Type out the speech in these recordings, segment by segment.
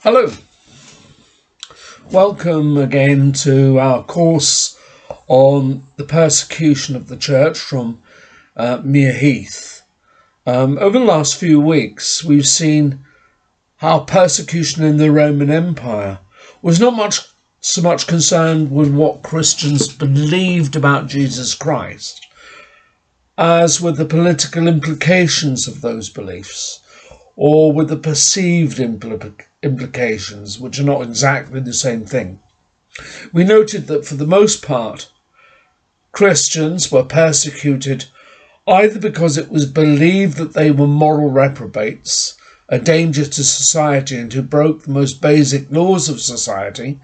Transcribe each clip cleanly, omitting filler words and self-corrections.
Hello, welcome again to our course on the persecution of the church from Mere Heath. Over the last few weeks, we've seen how persecution in the Roman Empire was not so much concerned with what Christians believed about Jesus Christ as with the political implications of those beliefs, or with the perceived implications, which are not exactly the same thing. We noted that for the most part, Christians were persecuted either because it was believed that they were moral reprobates, a danger to society, and who broke the most basic laws of society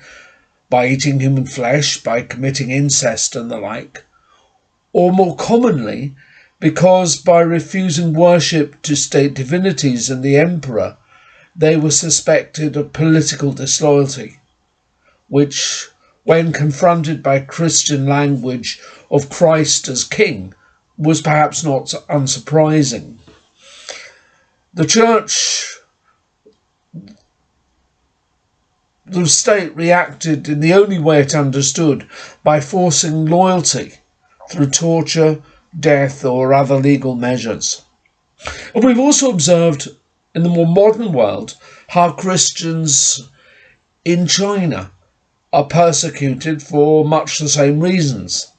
by eating human flesh, by committing incest and the like, or more commonly, because by refusing worship to state divinities and the emperor, they were suspected of political disloyalty, which, when confronted by Christian language of Christ as king, was perhaps not unsurprising. The church, the state, reacted in the only way it understood, by forcing loyalty through torture, death, or other legal measures. And we've also observed in the more modern world how Christians in China are persecuted for much the same reasons.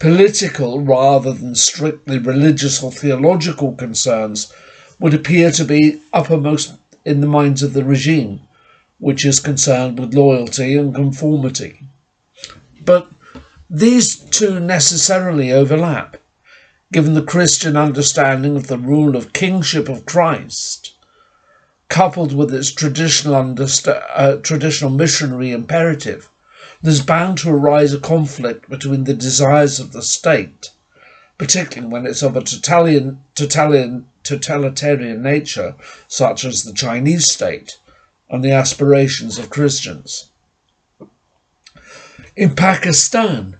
Political rather than strictly religious or theological concerns would appear to be uppermost in the minds of the regime, which is concerned with loyalty and conformity. But these two necessarily overlap, given the Christian understanding of the rule of kingship of Christ, coupled with its traditional missionary imperative. There's bound to arise a conflict between the desires of the state, particularly when it's of a totalitarian nature, such as the Chinese state, and the aspirations of Christians. In Pakistan,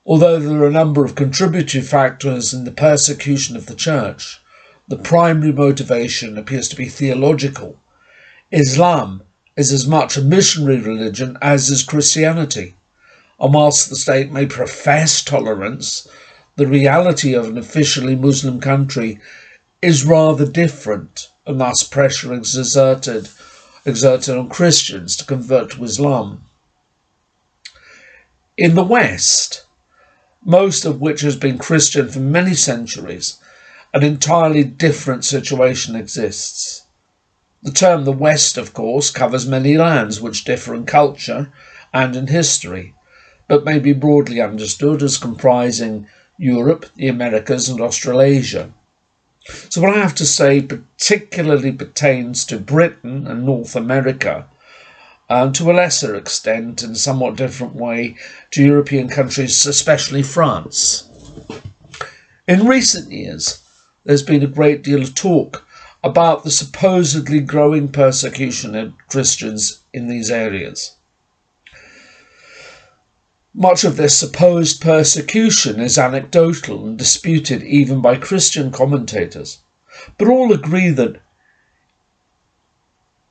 although there are a number of contributory factors in the persecution of the church, the primary motivation appears to be theological. Islam is as much a missionary religion as is Christianity, and whilst the state may profess tolerance, the reality of an officially Muslim country is rather different, and thus pressure exerted on Christians to convert to Islam. In the West, most of which has been Christian for many centuries, an entirely different situation exists. The term the West, of course, covers many lands which differ in culture and in history, but may be broadly understood as comprising Europe, the Americas, and Australasia. So what I have to say particularly pertains to Britain and North America, and to a lesser extent, in a somewhat different way, to European countries, especially France. In recent years, there's been a great deal of talk about the supposedly growing persecution of Christians in these areas. Much of this supposed persecution is anecdotal and disputed even by Christian commentators, but all agree that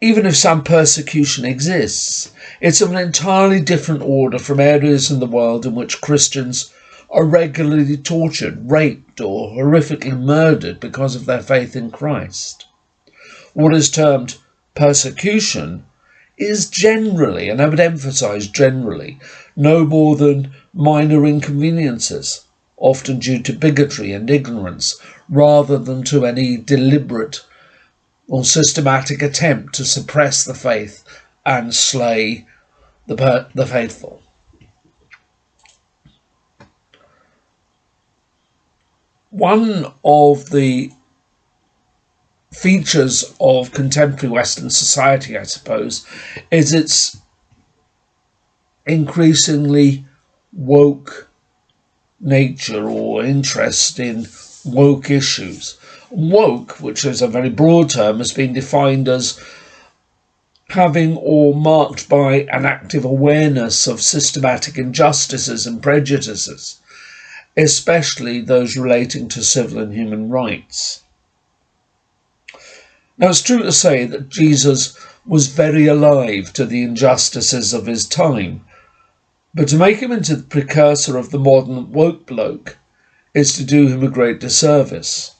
even if some persecution exists, it's of an entirely different order from areas in the world in which Christians are regularly tortured, raped, or horrifically murdered because of their faith in Christ. What is termed persecution is generally, and I would emphasize generally, no more than minor inconveniences, often due to bigotry and ignorance, rather than to any deliberate or systematic attempt to suppress the faith and slay the faithful. One of the features of contemporary Western society, I suppose, is its increasingly woke nature or interest in woke issues. Woke, which is a very broad term, has been defined as having or marked by an active awareness of systematic injustices and prejudices, especially those relating to civil and human rights. Now, it's true to say that Jesus was very alive to the injustices of his time, but to make him into the precursor of the modern woke bloke is to do him a great disservice.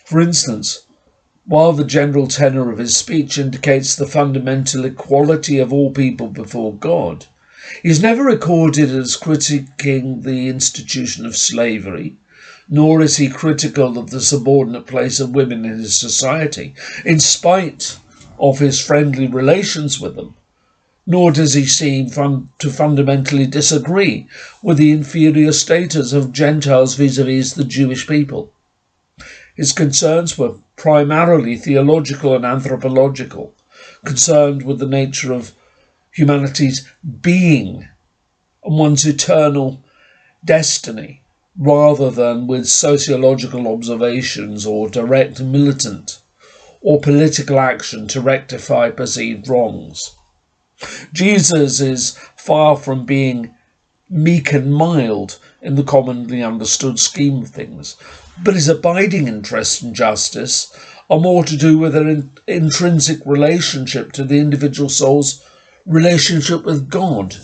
For instance, while the general tenor of his speech indicates the fundamental equality of all people before God, he is never recorded as critiquing the institution of slavery, nor is he critical of the subordinate place of women in his society, in spite of his friendly relations with them, nor does he seem to fundamentally disagree with the inferior status of Gentiles vis-à-vis the Jewish people. His concerns were primarily theological and anthropological, concerned with the nature of humanity's being and one's eternal destiny, rather than with sociological observations or direct militant or political action to rectify perceived wrongs. Jesus is far from being meek and mild in the commonly understood scheme of things, but his abiding interest in justice are more to do with an intrinsic relationship to the individual soul's relationship with God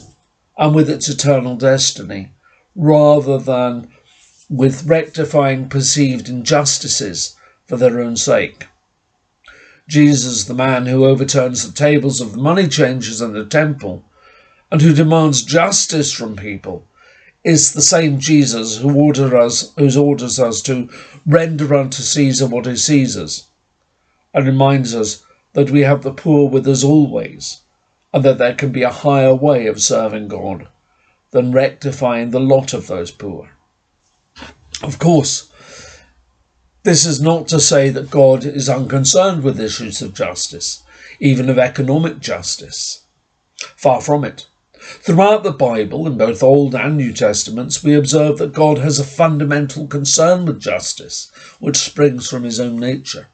and with its eternal destiny, rather than with rectifying perceived injustices for their own sake. Jesus, the man who overturns the tables of the money changers in the temple and who demands justice from people, is the same Jesus who orders us to render unto Caesar what is Caesar's, and reminds us that we have the poor with us always, and that there can be a higher way of serving God than rectifying the lot of those poor. Of course, this is not to say that God is unconcerned with issues of justice, even of economic justice. Far from it. Throughout the Bible, in both Old and New Testaments, we observe that God has a fundamental concern with justice, which springs from his own nature.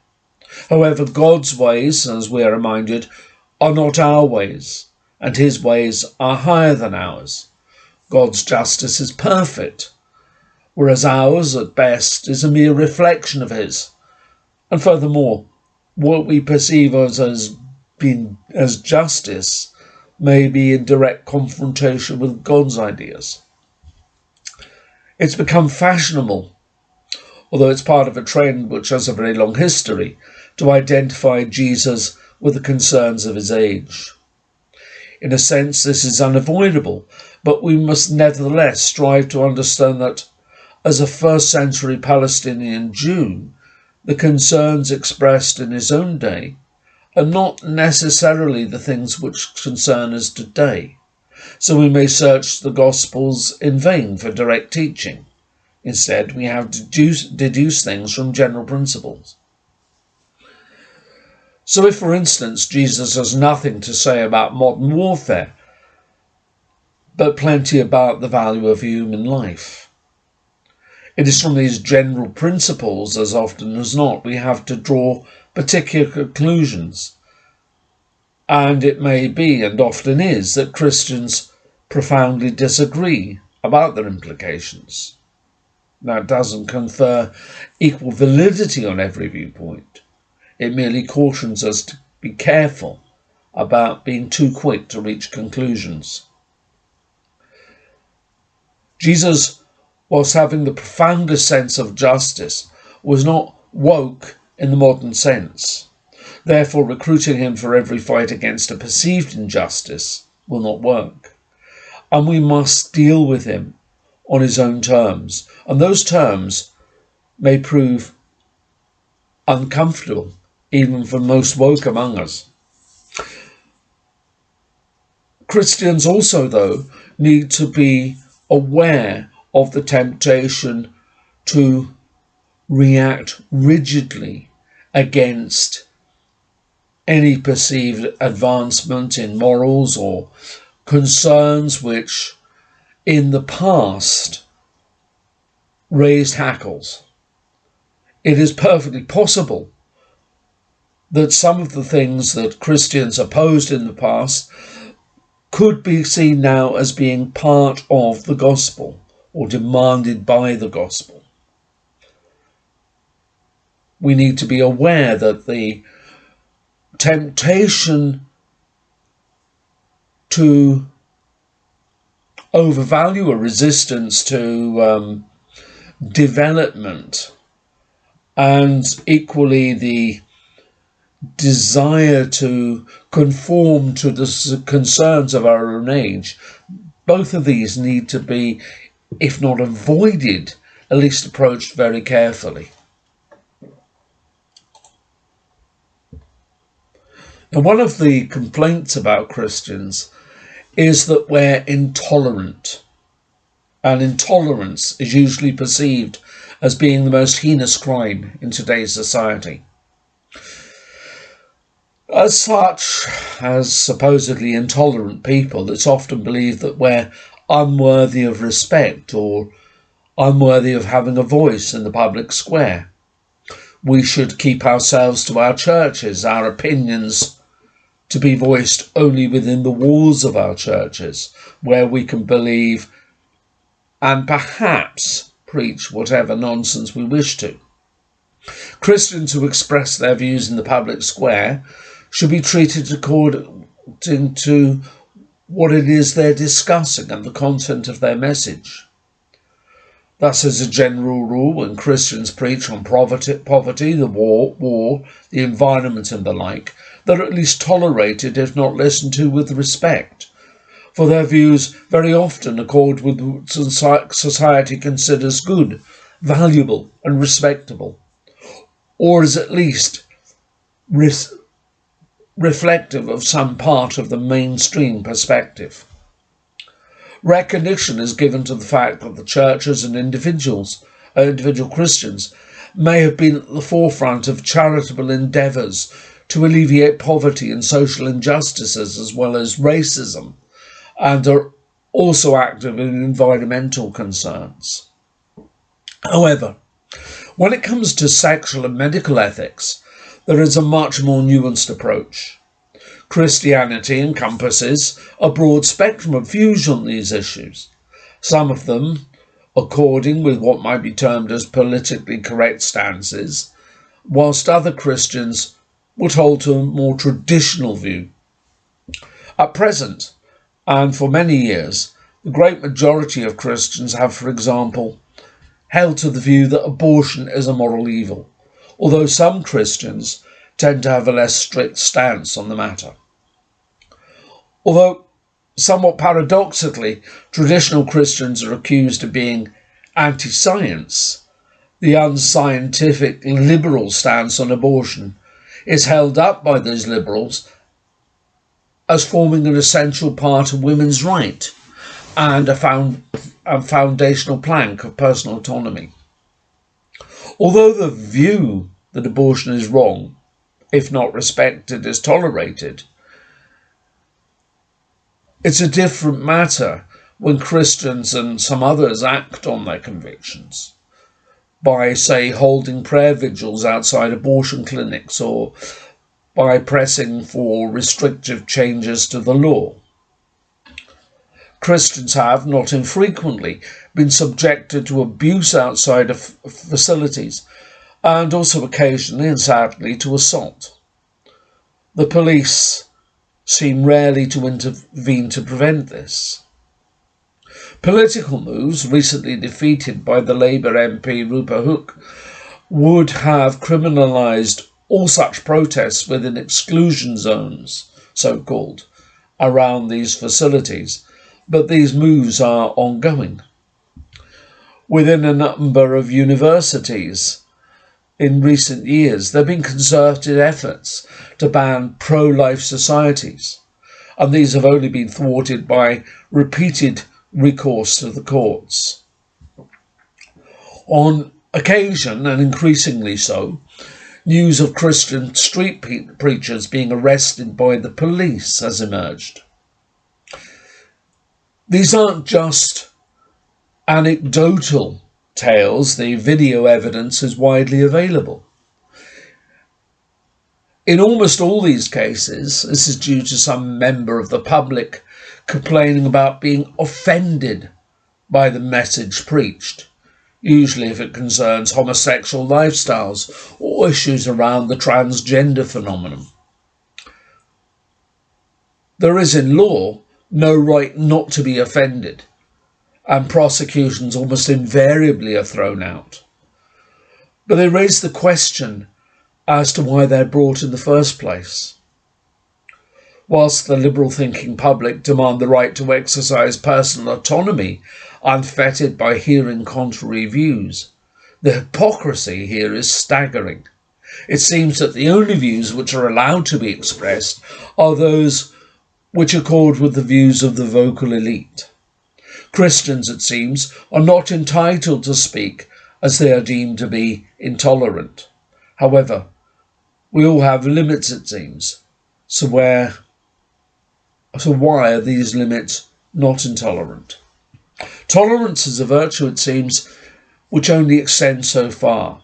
However, God's ways, as we are reminded, are not our ways, and his ways are higher than ours. God's justice is perfect, whereas ours, at best, is a mere reflection of his. And furthermore, what we perceive as justice may be in direct confrontation with God's ideas. It's become fashionable, although it's part of a trend which has a very long history, to identify Jesus with the concerns of his age. In a sense, this is unavoidable, but we must nevertheless strive to understand that, as a first-century Palestinian Jew, the concerns expressed in his own day are not necessarily the things which concern us today, so we may search the Gospels in vain for direct teaching. Instead, we have to deduce things from general principles. So if, for instance, Jesus has nothing to say about modern warfare, but plenty about the value of human life, it is from these general principles, as often as not, we have to draw particular conclusions. And it may be, and often is, that Christians profoundly disagree about their implications. That doesn't confer equal validity on every viewpoint. It merely cautions us to be careful about being too quick to reach conclusions. Jesus, whilst having the profoundest sense of justice, was not woke in the modern sense. Therefore, recruiting him for every fight against a perceived injustice will not work. And we must deal with him on his own terms, and those terms may prove uncomfortable, even for most woke among us. Christians also, though, need to be aware of the temptation to react rigidly against any perceived advancement in morals or concerns which in the past raised hackles. It is perfectly possible that some of the things that Christians opposed in the past could be seen now as being part of the gospel or demanded by the gospel. We need to be aware that the temptation to overvalue a resistance to development, and equally the desire to conform to the concerns of our own age, both of these need to be, if not avoided, at least approached very carefully. And one of the complaints about Christians is that we're intolerant, and intolerance is usually perceived as being the most heinous crime in today's society. As such, as supposedly intolerant people, it's often believed that we're unworthy of respect or unworthy of having a voice in the public square. We should keep ourselves to our churches, our opinions to be voiced only within the walls of our churches, where we can believe and perhaps preach whatever nonsense we wish to. Christians who express their views in the public square should be treated according to what it is they're discussing and the content of their message. Thus, as a general rule, when Christians preach on poverty, the war, the environment and the like, they're at least tolerated, if not listened to with respect, for their views very often accord with what society considers good, valuable and respectable, or is at least reflective of some part of the mainstream perspective. Recognition is given to the fact that the churches and individual Christians may have been at the forefront of charitable endeavours to alleviate poverty and social injustices as well as racism, and are also active in environmental concerns. However, when it comes to sexual and medical ethics, there is a much more nuanced approach. Christianity encompasses a broad spectrum of views on these issues, some of them according with what might be termed as politically correct stances, whilst other Christians would hold to a more traditional view. At present, and for many years, the great majority of Christians have, for example, held to the view that abortion is a moral evil, although some Christians tend to have a less strict stance on the matter. Although, somewhat paradoxically, traditional Christians are accused of being anti-science, the unscientific liberal stance on abortion is held up by those liberals as forming an essential part of women's right and a foundational plank of personal autonomy. Although the view that abortion is wrong, if not respected, is tolerated, it's a different matter when Christians and some others act on their convictions by, say, holding prayer vigils outside abortion clinics or by pressing for restrictive changes to the law. Christians have, not infrequently, been subjected to abuse outside of facilities and also occasionally and sadly to assault. The police seem rarely to intervene to prevent this. Political moves recently defeated by the Labour MP Rupert Hooke would have criminalised all such protests within exclusion zones, so-called, around these facilities, but these moves are ongoing. Within a number of universities in recent years, there have been concerted efforts to ban pro-life societies, and these have only been thwarted by repeated recourse to the courts. On occasion, and increasingly so, news of Christian street preachers being arrested by the police has emerged. These aren't just anecdotal tales, the video evidence is widely available. In almost all these cases, this is due to some member of the public complaining about being offended by the message preached, usually if it concerns homosexual lifestyles or issues around the transgender phenomenon. There is in law no right not to be offended, and prosecutions almost invariably are thrown out. But they raise the question as to why they're brought in the first place. Whilst the liberal-thinking public demand the right to exercise personal autonomy unfettered by hearing contrary views, the hypocrisy here is staggering. It seems that the only views which are allowed to be expressed are those which accord with the views of the vocal elite. Christians, it seems, are not entitled to speak as they are deemed to be intolerant. However, we all have limits, it seems. So why are these limits not intolerant? Tolerance is a virtue, it seems, which only extends so far.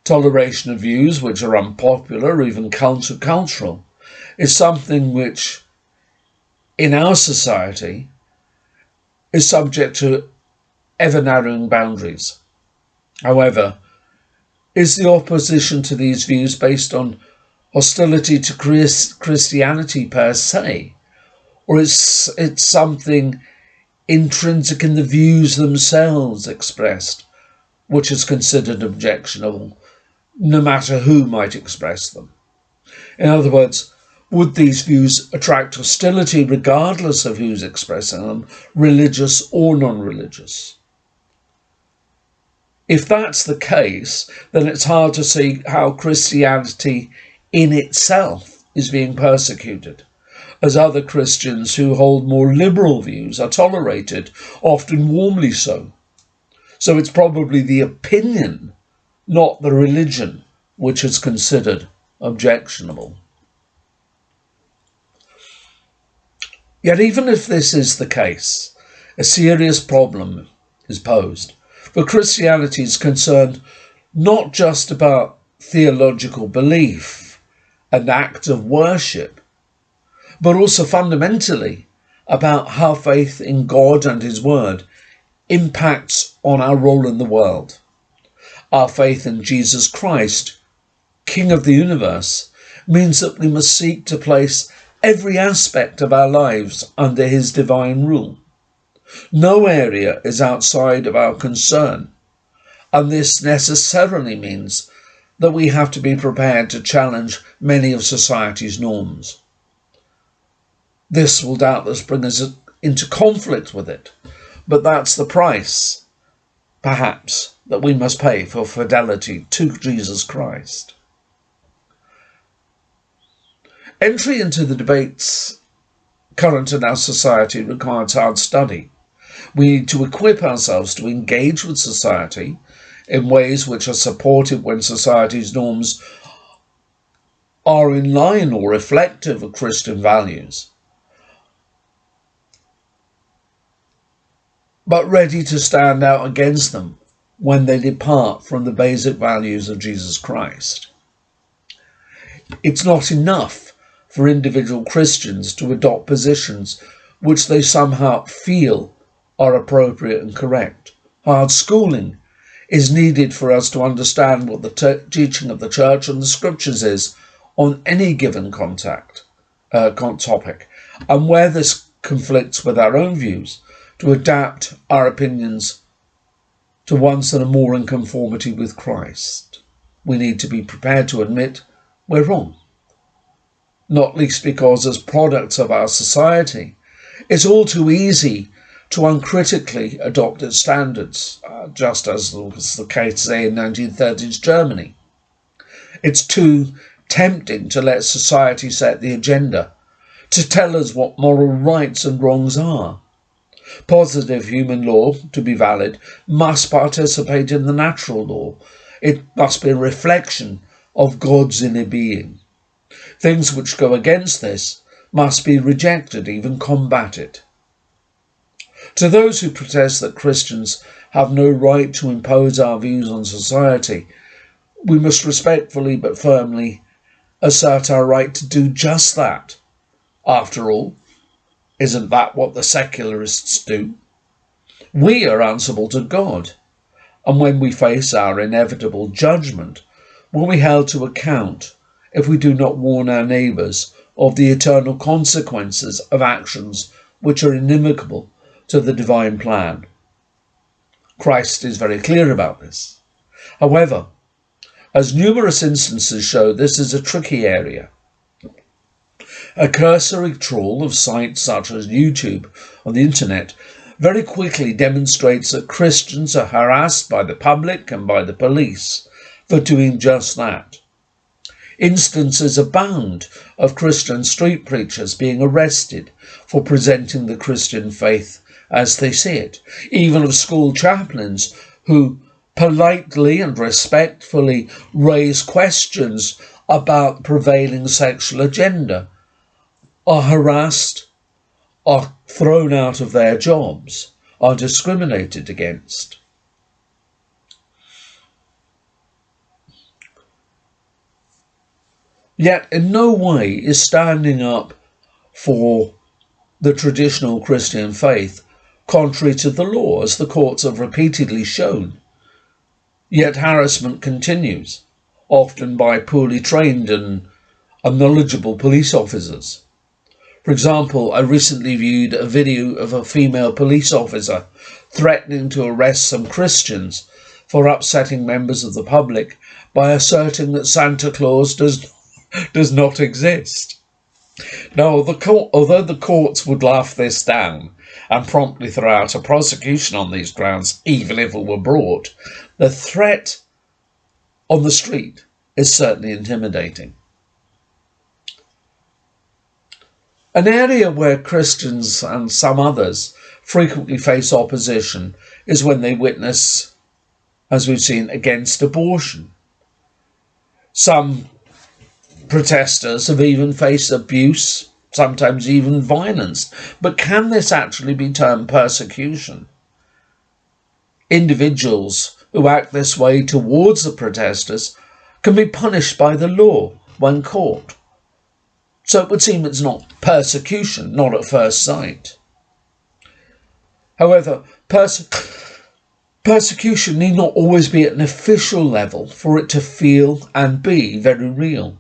Toleration of views which are unpopular or even countercultural is something which, in our society, is subject to ever-narrowing boundaries. However, is the opposition to these views based on hostility to Christianity per se, or is it something intrinsic in the views themselves expressed, which is considered objectionable, no matter who might express them? In other words, would these views attract hostility regardless of who's expressing them, religious or non-religious? If that's the case, then it's hard to see how Christianity in itself is being persecuted, as other Christians who hold more liberal views are tolerated, often warmly so. So it's probably the opinion, not the religion, which is considered objectionable. Yet even if this is the case, a serious problem is posed. For Christianity is concerned not just about theological belief, an act of worship, but also fundamentally about how faith in God and His Word impacts on our role in the world. Our faith in Jesus Christ, King of the universe, means that we must seek to place every aspect of our lives under His divine rule. No area is outside of our concern, and this necessarily means that we have to be prepared to challenge many of society's norms. This will doubtless bring us into conflict with it, but that's the price, perhaps, that we must pay for fidelity to Jesus Christ. Entry into the debates current in our society requires hard study. We need to equip ourselves to engage with society in ways which are supportive when society's norms are in line or reflective of Christian values, but ready to stand out against them when they depart from the basic values of Jesus Christ. It's not enough for individual Christians to adopt positions which they somehow feel are appropriate and correct. Hard schooling is needed for us to understand what the teaching of the Church and the Scriptures is on any given topic, and where this conflicts with our own views, to adapt our opinions to ones that are more in conformity with Christ. We need to be prepared to admit we're wrong, not least because as products of our society, it's all too easy to uncritically adopt its standards, just as was the case, say, in 1930s Germany. It's too tempting to let society set the agenda, to tell us what moral rights and wrongs are. Positive human law, to be valid, must participate in the natural law. It must be a reflection of God's inner being. Things which go against this must be rejected, even combated. To those who protest that Christians have no right to impose our views on society, we must respectfully but firmly assert our right to do just that. After all, isn't that what the secularists do? We are answerable to God, and when we face our inevitable judgment, we'll be held to account if we do not warn our neighbours of the eternal consequences of actions which are inimical to the divine plan. Christ is very clear about this. However, as numerous instances show, this is a tricky area. A cursory trawl of sites such as YouTube on the internet very quickly demonstrates that Christians are harassed by the public and by the police for doing just that. Instances abound of Christian street preachers being arrested for presenting the Christian faith as they see it, even of school chaplains who politely and respectfully raise questions about the prevailing sexual agenda, are harassed, are thrown out of their jobs, are discriminated against. Yet in no way is standing up for the traditional Christian faith contrary to the law, as the courts have repeatedly shown. Yet harassment continues, often by poorly trained and unknowledgeable police officers. For example, I recently viewed a video of a female police officer threatening to arrest some Christians for upsetting members of the public by asserting that Santa Claus does not exist. Now, although the courts would laugh this down and promptly throw out a prosecution on these grounds, even if it were brought, the threat on the street is certainly intimidating. An area where Christians and some others frequently face opposition is when they witness, as we've seen, against abortion. Some protesters have even faced abuse, sometimes even violence. But can this actually be termed persecution? Individuals who act this way towards the protesters can be punished by the law when caught. So it would seem it's not persecution, not at first sight. However, persecution need not always be at an official level for it to feel and be very real.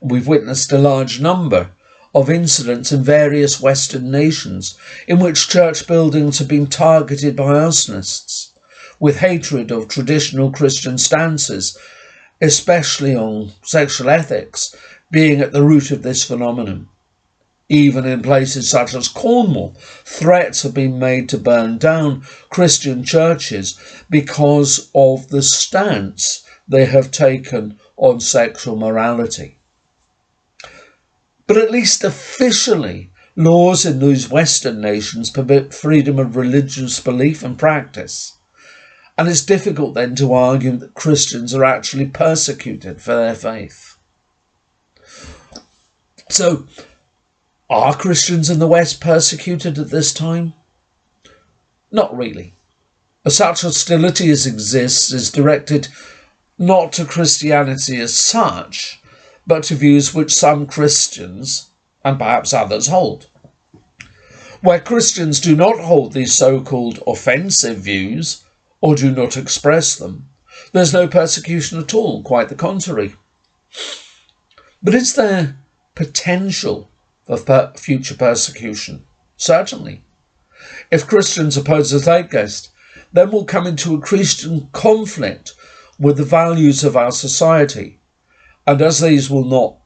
We've witnessed a large number of incidents in various Western nations in which church buildings have been targeted by arsonists, with hatred of traditional Christian stances, especially on sexual ethics, being at the root of this phenomenon. Even in places such as Cornwall, threats have been made to burn down Christian churches because of the stance they have taken on sexual morality. But at least officially, laws in those Western nations permit freedom of religious belief and practice. And it's difficult then to argue that Christians are actually persecuted for their faith. So, are Christians in the West persecuted at this time? Not really. As such hostility as exists is directed not to Christianity as such, but to views which some Christians, and perhaps others, hold. Where Christians do not hold these so-called offensive views, or do not express them, there's no persecution at all, quite the contrary. But is there potential for future persecution? Certainly. If Christians oppose the zeitgeist, then we'll come into a Christian conflict with the values of our society, and as these will not,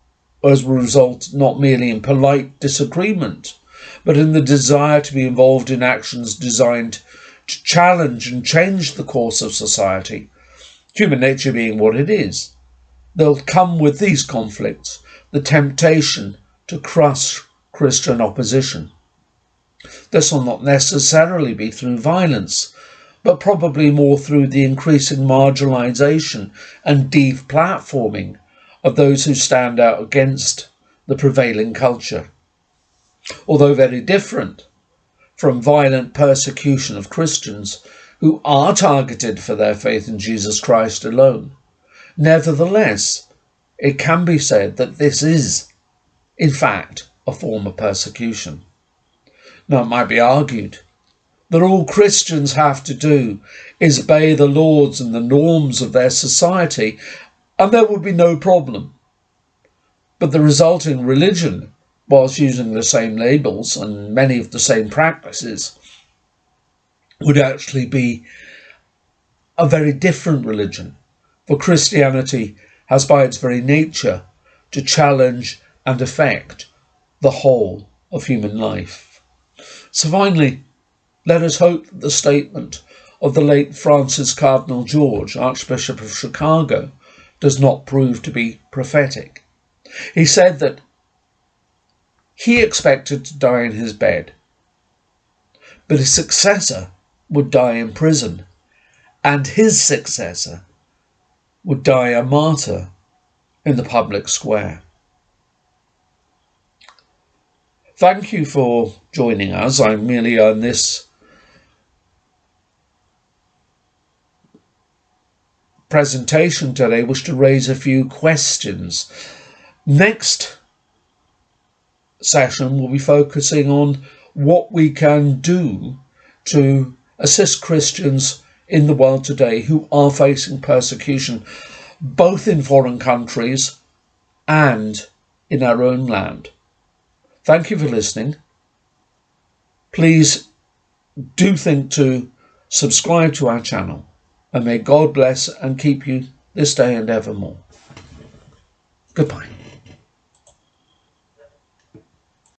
as a result, not merely in polite disagreement, but in the desire to be involved in actions designed to challenge and change the course of society, human nature being what it is, there'll come with these conflicts the temptation to crush Christian opposition. This will not necessarily be through violence, but probably more through the increasing marginalisation and deplatforming of those who stand out against the prevailing culture. Although very different from violent persecution of Christians who are targeted for their faith in Jesus Christ alone, nevertheless, it can be said that this is, in fact, a form of persecution. Now, it might be argued that all Christians have to do is obey the laws and the norms of their society, and there would be no problem. But the resulting religion, whilst using the same labels and many of the same practices, would actually be a very different religion. For Christianity has by its very nature to challenge and affect the whole of human life. So finally, let us hope that the statement of the late Francis Cardinal George, Archbishop of Chicago, does not prove to be prophetic. He said that he expected to die in his bed, but his successor would die in prison, and his successor would die a martyr in the public square. Thank you for joining us. I merely on this presentation today wish to raise a few questions. Next session we'll be focusing on what we can do to assist Christians in the world today who are facing persecution, both in foreign countries and in our own land. Thank you for listening. Please do think to subscribe to our channel, and may God bless and keep you this day and evermore. Goodbye.